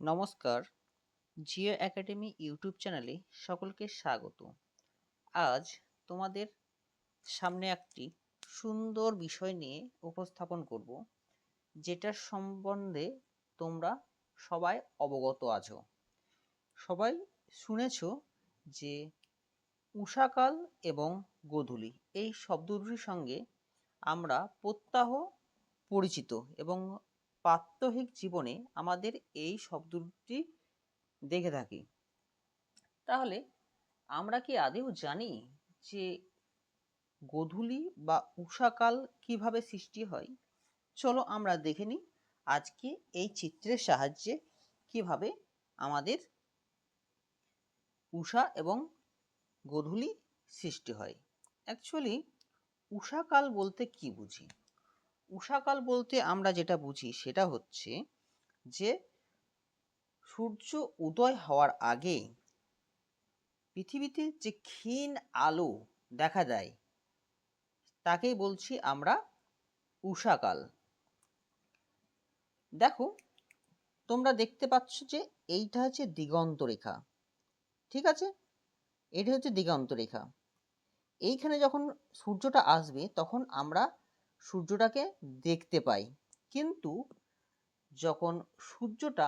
নমস্কার, Jio academy YouTube চ্যানেলে সকলকে স্বাগত। আজ তোমাদের সামনে একটি সুন্দর বিষয় নিয়ে উপস্থাপন করব, যেটার সম্বন্ধে তোমরা সবাই অবগত আছো। সবাই শুনেছ যে উষাকাল এবং গোধূলি এই শব্দ দুটির সঙ্গে আমরা প্রত্যহ পরিচিত এবং প্রাত্যহিক জীবনে আমাদের এই শব্দ দুটি দেখে থাকি। তাহলে আমরা কি আদৌ জানি যে গোধূলি বা উষাকাল কিভাবে সৃষ্টি হয়? চলো আমরা দেখে নিই আজকে এই চিত্রের সাহায্যে কিভাবে আমাদের উষা এবং গোধূলি সৃষ্টি হয়। অ্যাকচুয়ালি উষাকাল বলতে কি বুঝি? উষাকাল বলতে আমরা যেটা বুঝি সেটা হচ্ছে যে সূর্য উদয় হওয়ার আগে পৃথিবীতে যে ক্ষীণ আলো দেখা যায় তাকেই বলছি আমরা উষাকাল। দেখো, তোমরা দেখতে পাচ্ছ যে এইটা হচ্ছে দিগন্ত রেখা, ঠিক আছে? এটা হচ্ছে দিগন্ত রেখা। এইখানে যখন সূর্যটা আসবে তখন আমরা সূর্যটাকে দেখতে পাই, কিন্তু যখন সূর্যটা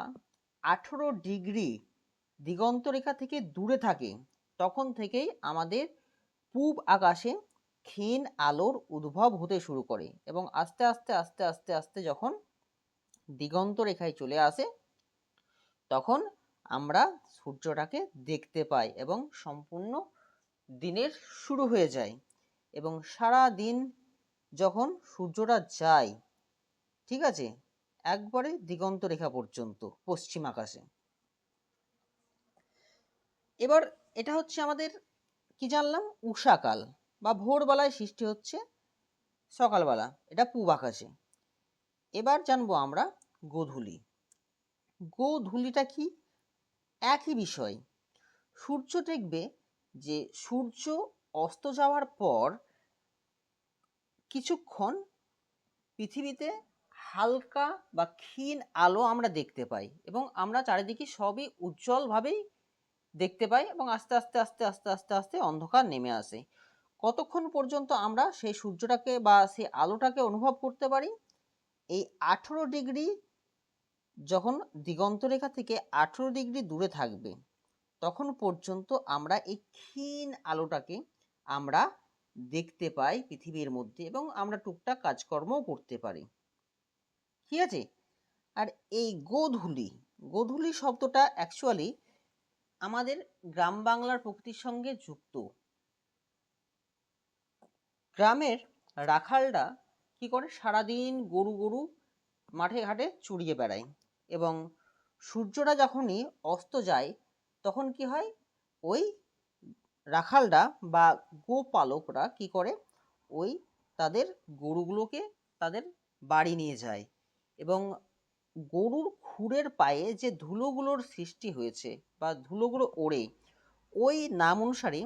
18 ডিগ্রি দিগন্ত রেখা থেকে দূরে থাকে তখন থেকেই আমাদের পূব আকাশে ক্ষীণ আলোর উদ্ভব হতে শুরু করে এবং আস্তে আস্তে আস্তে আস্তে আস্তে যখন দিগন্ত রেখায় চলে আসে তখন আমরা সূর্যটাকে দেখতে পাই এবং সম্পূর্ণ দিনের শুরু হয়ে যায়। এবং সারা দিন যখন সূর্যটা যায়, ঠিক আছে, একবারে দিগন্ত রেখা পর্যন্ত পশ্চিম আকাশে। এবার এটা হচ্ছে আমাদের কি জানলাম, উষাকাল বা ভোরবেলায় সৃষ্টি হচ্ছে সকালবেলা, এটা পূব আকাশে। এবার জানবো আমরা গোধূলি। গোধূলিটা কি? একই বিষয়। সূর্য দেখবে যে সূর্য অস্ত যাওয়ার পর কিছুক্ষণ পৃথিবীতে হালকা বা ক্ষীণ আলো আমরা দেখতে পাই এবং আমরা চারিদিকে সবই উজ্জ্বলভাবেই দেখতে পাই এবং আস্তে আস্তে আস্তে আস্তে আস্তে আস্তে অন্ধকার নেমে আসে। কতক্ষণ পর্যন্ত আমরা সেই সূর্যটাকে বা সেই আলোটাকে অনুভব করতে পারি? এই 18 ডিগ্রি, যখন দিগন্ত রেখা থেকে 18 ডিগ্রি দূরে থাকবে তখন পর্যন্ত আমরা এই ক্ষীণ আলোটাকে আমরা দেখতে পাই পৃথিবীর মধ্যে এবং আমরা টুকটাক কাজকর্মও করতে পারি, ঠিক আছে? আর এই গোধূলি, গোধূলি শব্দটা অ্যাকচুয়ালি আমাদের গ্রাম বাংলার প্রকৃতির সঙ্গে যুক্ত। গ্রামের রাখালরা কি করে, সারাদিন গরু গরু মাঠে ঘাটে চড়িয়ে বেড়ায় এবং সূর্যটা যখনই অস্ত যায় তখন কি হয়, ওই রাখালরা বা গোপালকরা কি করে, ওই তাদের গরুগুলোকে তাদের বাড়ি নিয়ে যায় এবং গরুর খুরের পায়ে যে ধুলোগুলোর সৃষ্টি হয়েছে বা ধুলোগুলো ওড়ে, ওই নাম অনুসারে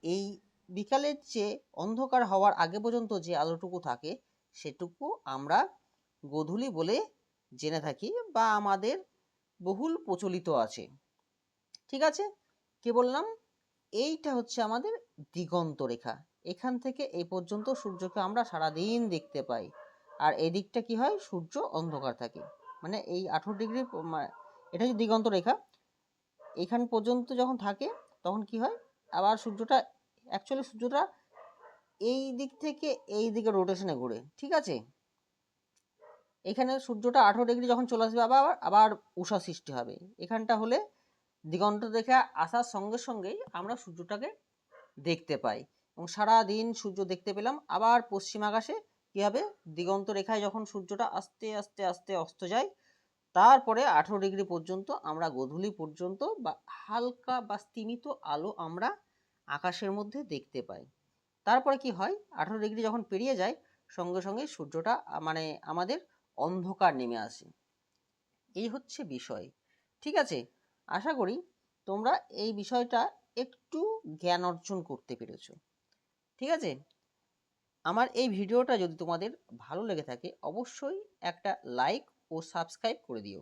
এই বিকালের যে অন্ধকার হওয়ার আগে পর্যন্ত যে আলোটুকু থাকে সেটুকু আমরা গোধূলি বলে জেনে থাকি বা আমাদের বহুল প্রচলিত আছে, ঠিক আছে? কি বললাম, এইটা হচ্ছে আমাদের দিগন্ত রেখা। এখান থেকে এই পর্যন্ত সূর্যকে আমরা সারাদিন দেখতে পাই আর এই দিকটা কি হয়, সূর্য অন্ধকার থাকে। মানে এই 18 ডিগ্রি, এটা হচ্ছে দিগন্ত রেখা, এখান পর্যন্ত যখন থাকে তখন কি হয়, আবার সূর্যটা, অ্যাকচুয়ালি সূর্যটা এই দিক থেকে এই দিকে রোটেশনে ঘুরে, ঠিক আছে? এখানে সূর্যটা 18 ডিগ্রি যখন চলে আসবে আবার আবার উষা সৃষ্টি হবে। এখানটা হলে দিগন্ত রেখা আসার সঙ্গে সঙ্গেই আমরা সূর্যটাকে দেখতে পাই এবং সারা দিন সূর্য দেখতে পেলাম। আবার পশ্চিম আকাশে কি হবে, দিগন্ত রেখায় যখন সূর্যটা আস্তে আস্তে আস্তে অস্ত যায় তারপরে 18 ডিগ্রি পর্যন্ত আমরা গোধূলি পর্যন্ত বা হালকা বা স্তিমিত আলো আমরা আকাশের মধ্যে দেখতে পাই। তারপরে কি হয়, 18 ডিগ্রি যখন পেরিয়ে যায় সঙ্গে সঙ্গে সূর্যটা মানে আমাদের অন্ধকার নেমে আসে। এই হচ্ছে বিষয়, ঠিক আছে? আশা করি তোমরা এই বিষয়টা একটু জ্ঞান অর্জন করতে পেরেছো, ঠিক আছে? আমার এই ভিডিওটা যদি তোমাদের ভালো লেগে থাকে অবশ্যই একটা লাইক ও সাবস্ক্রাইব করে দিও।